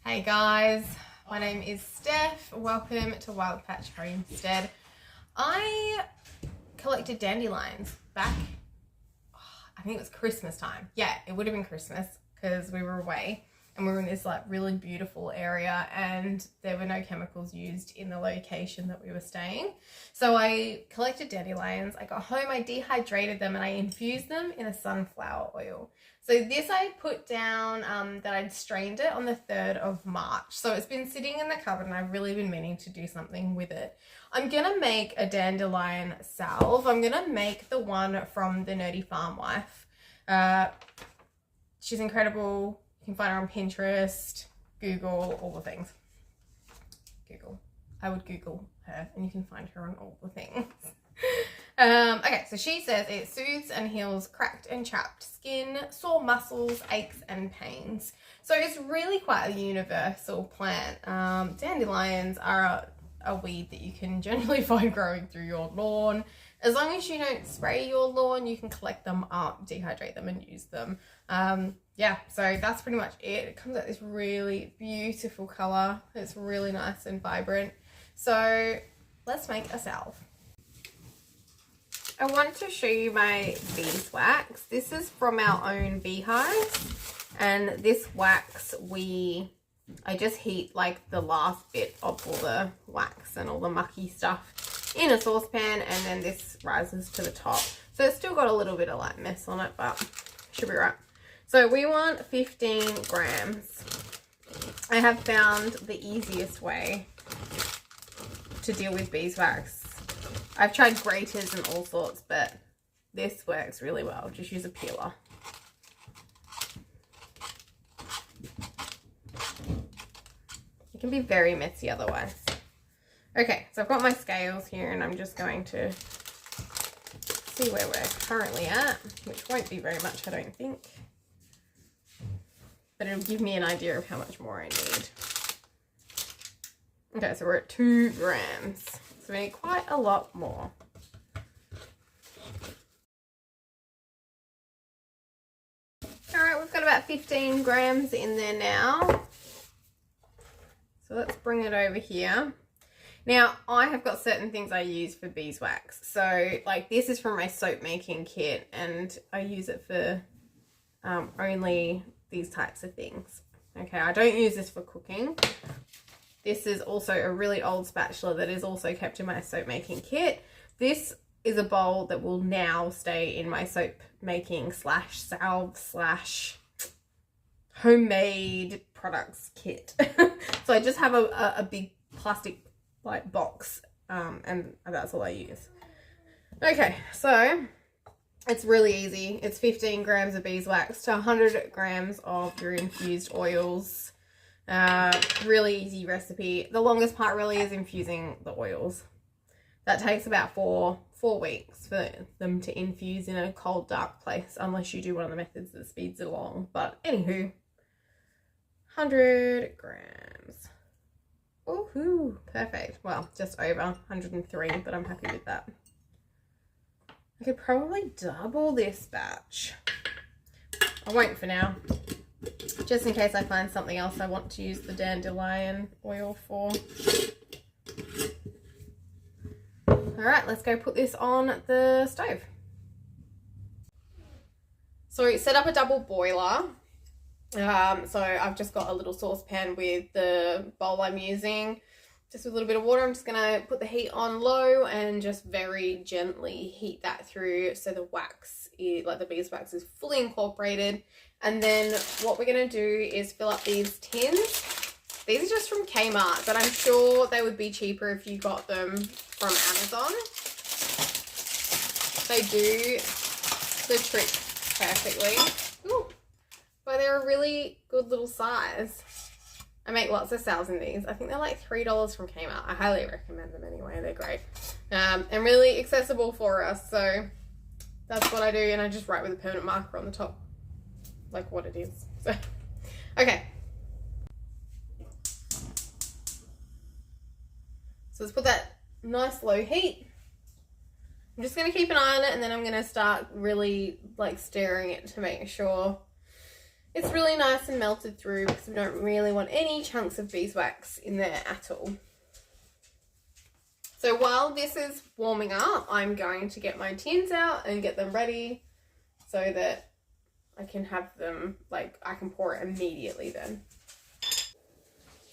Hey guys, my name is Steph. Welcome to Wild Patch Homestead. I collected dandelions back, I think it was Christmas time. Yeah, it would have been Christmas because we were away and we were in this like really beautiful area and there were no chemicals used in the location that we were staying. So I collected dandelions. I got home, I dehydrated them and I infused them in a sunflower oil. So this I put down that I'd strained it on the 3rd of March. So it's been sitting in the cupboard and I've really been meaning to do something with it. I'm going to make a dandelion salve. I'm going to make the one from the Nerdy Farm Wife. She's incredible. You can find her on Pinterest, Google, all the things. Google. I would Google her and you can find her on all the things. Okay, so she says it soothes and heals cracked and chapped skin, sore muscles, aches and pains. So it's really quite a universal plant. Dandelions are a weed that you can generally find growing through your lawn. As long as you don't spray your lawn, you can collect them up, dehydrate them and use them. Yeah, so that's pretty much it. It comes out this really beautiful colour. It's really nice and vibrant. So let's make a salve. I want to show you my beeswax. This is from our own beehives, and this wax I just heat like the last bit of all the wax and all the mucky stuff in a saucepan, and then this rises to the top. So it's still got a little bit of like mess on it, but should be right. So we want 15 grams. I have found the easiest way to deal with beeswax. I've tried graters and all sorts, but this works really well. Just use a peeler. It can be very messy otherwise. Okay, so I've got my scales here and I'm just going to see where we're currently at, which won't be very much, I don't think. But it'll give me an idea of how much more I need. Okay, so we're at 2 grams. So we need quite a lot more. Alright, we've got about 15 grams in there now. So let's bring it over here. Now, I have got certain things I use for beeswax. So, like, this is from my soap making kit, and I use it for only these types of things. Okay, I don't use this for cooking. This is also a really old spatula that is also kept in my soap making kit. This is a bowl that will now stay in my soap making slash salve slash homemade products kit. So I just have a big plastic like box and that's all I use. Okay, so it's really easy. It's 15 grams of beeswax to 100 grams of your infused oils. Really easy recipe. The longest part really is infusing the oils. That takes about four weeks for them to infuse in a cold, dark place, unless you do one of the methods that speeds it along. But anywho, 100 grams. Woohoo, perfect. Well, just over 103, but I'm happy with that. I could probably double this batch. I won't for now. Just in case I find something else I want to use the dandelion oil for. Alright, let's go put this on the stove. So set up a double boiler. So I've just got a little saucepan with the bowl I'm using. Just with a little bit of water, I'm just going to put the heat on low and just very gently heat that through so the wax, like the beeswax, is fully incorporated. And then what we're going to do is fill up these tins. These are just from Kmart, but I'm sure they would be cheaper if you got them from Amazon. They do the trick perfectly. Ooh, but they're a really good little size. I make lots of sales in these. I think they're like $3 from Kmart. I highly recommend them anyway. They're great. And really accessible for us. So that's what I do. And I just write with a permanent marker on the top, like what it is. So, okay. So let's put that nice low heat. I'm just going to keep an eye on it and then I'm going to start really like stirring it to make sure It's really nice and melted through because we don't really want any chunks of beeswax in there at all. So while this is warming up, I'm going to get my tins out and get them ready so that I can have them, like, I can pour it immediately then.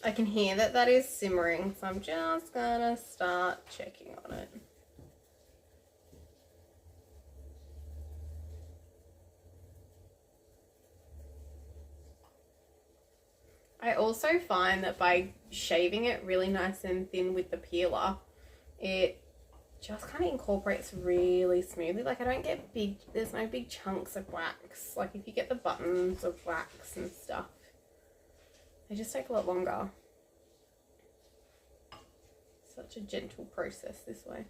I can hear that that is simmering, so I'm just gonna start checking on it. I also find that by shaving it really nice and thin with the peeler, it just kind of incorporates really smoothly. Like, I don't get big, there's no big chunks of wax. Like, if you get the buttons of wax and stuff, they just take a lot longer. Such a gentle process this way.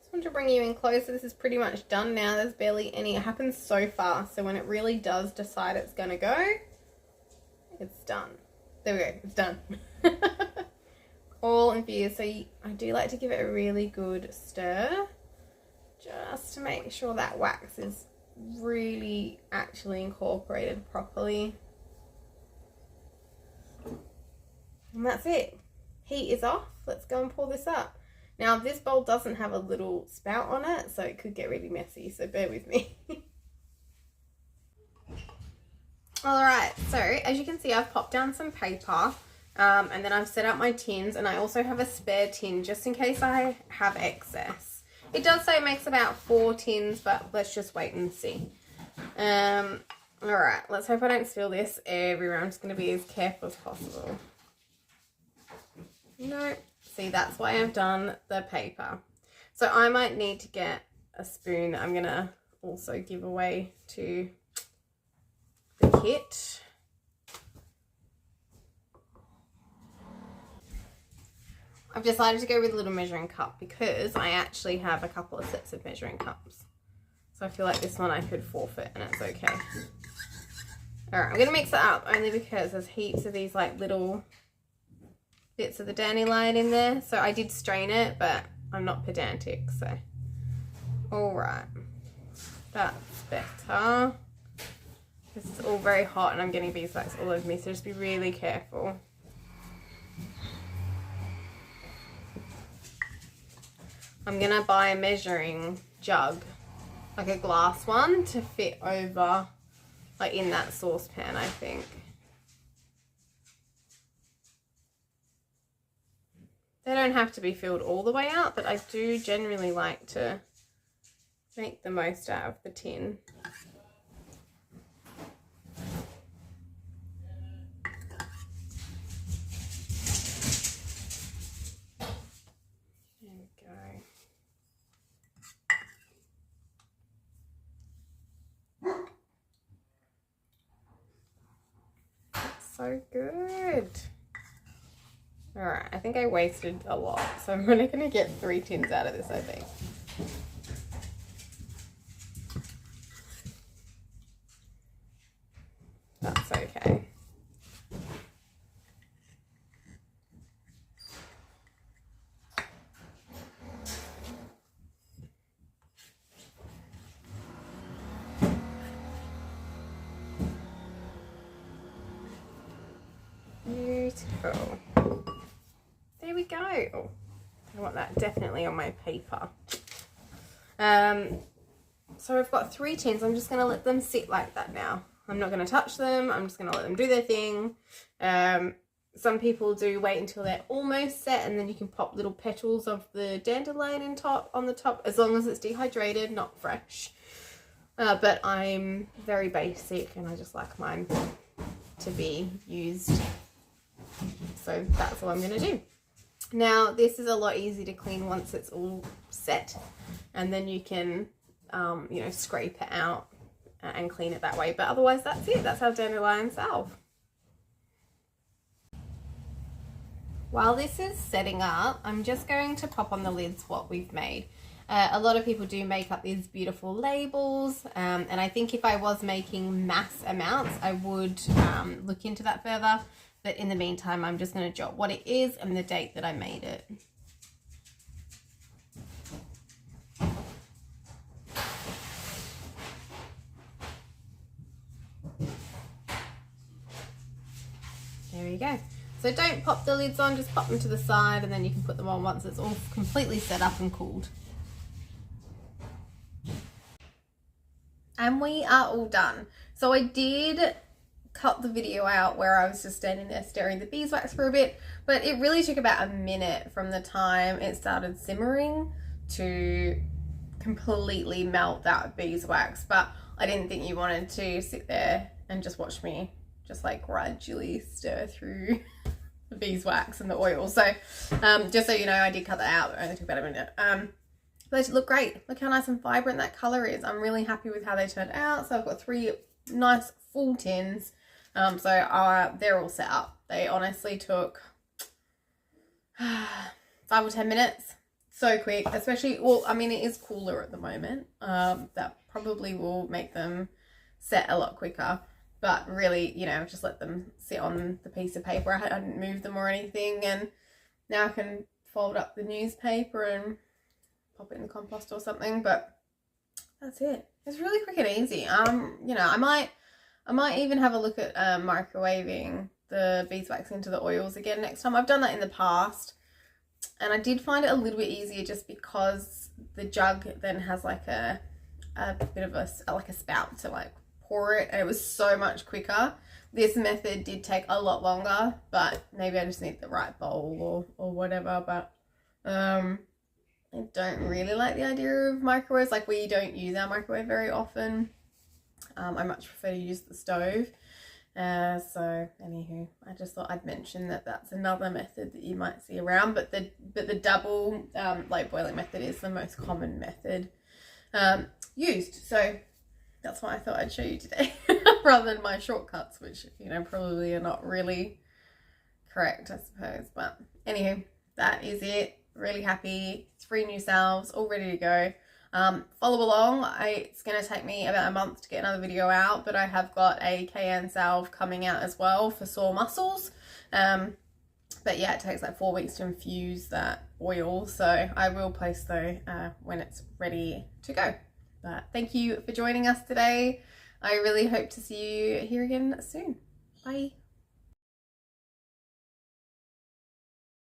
I want to bring you in closer. This is pretty much done now. There's barely any. It happens so fast. So when it really does decide it's going to go, it's done. There we go. It's done. All infused. So I do like to give it a really good stir just to make sure that wax is really actually incorporated properly. And that's it. Heat is off. Let's go and pour this up. Now, this bowl doesn't have a little spout on it, so it could get really messy, so bear with me. Alright, so as you can see, I've popped down some paper, and then I've set out my tins, and I also have a spare tin just in case I have excess. It does say it makes about 4 tins, but let's just wait and see. Alright, let's hope I don't spill this everywhere. I'm just going to be as careful as possible. No. See, that's why I've done the paper. So I might need to get a spoon that I'm going to also give away to the kit. I've decided to go with a little measuring cup because I actually have a couple of sets of measuring cups. So I feel like this one I could forfeit and it's okay. Alright, I'm going to mix it up only because there's heaps of these like little bits of the dandelion in there, so I did strain it, but I'm not pedantic, so alright, that's better. This is all very hot and I'm getting beeswax all over me, so just be really careful. I'm gonna buy a measuring jug, like a glass one, to fit over, like in that saucepan, I think. They don't have to be filled all the way out, but I do generally like to make the most out of the tin. There we go. That's so good. Alright, I think I wasted a lot, so I'm only going to get 3 tins out of this, I think. That's okay. Beautiful. There we go. Oh, I want that definitely on my paper. So I've got 3 tins. I'm just going to let them sit like that now. I'm not going to touch them. I'm just going to let them do their thing. Some people do wait until they're almost set and then you can pop little petals of the dandelion on the top, as long as it's dehydrated, not fresh. But I'm very basic and I just like mine to be used. So that's all I'm going to do. Now this is a lot easier to clean once it's all set, and then you can you know, scrape it out and clean it that way. But otherwise, that's it. That's our dandelion salve. While this is setting up, I'm just going to pop on the lids what we've made. A lot of people do make up these beautiful labels, and I think if I was making mass amounts, I would look into that further. But in the meantime, I'm just going to jot what it is and the date that I made it. There you go. So don't pop the lids on, just pop them to the side, and then you can put them on once it's all completely set up and cooled. And we are all done. So I did cut the video out where I was just standing there stirring the beeswax for a bit, but it really took about a minute from the time it started simmering to completely melt that beeswax. But I didn't think you wanted to sit there and just watch me just like gradually stir through the beeswax and the oil. So just so you know, I did cut that out. It only took about a minute. But they look great. Look how nice and vibrant that color is. I'm really happy with how they turned out. So I've got 3 nice full tins. So they're all set up. They honestly took 5 or 10 minutes. So quick, especially, well, I mean, it is cooler at the moment. That probably will make them set a lot quicker. But really, you know, just let them sit on the piece of paper. I hadn't moved them or anything. And now I can fold up the newspaper and pop it in the compost or something. But that's it. It's really quick and easy. You know, I might even have a look at microwaving the beeswax into the oils again next time. I've done that in the past. And I did find it a little bit easier just because the jug then has like a bit of a spout to like pour it, and it was so much quicker. This method did take a lot longer, but maybe I just need the right bowl or whatever. But I don't really like the idea of microwaves. Like, we don't use our microwave very often. I much prefer to use the stove. So anywho, I just thought I'd mention that that's another method that you might see around, but the double like boiling method is the most common method used. So that's why I thought I'd show you today rather than my shortcuts, which, you know, probably are not really correct, I suppose. But anywho, that is it. Really happy. 3 new salves all ready to go. Follow along. It's going to take me about a month to get another video out, but I have got a cayenne salve coming out as well for sore muscles. But yeah, it takes like 4 weeks to infuse that oil, so I will post though when it's ready to go. But thank you for joining us today. I really hope to see you here again soon. Bye.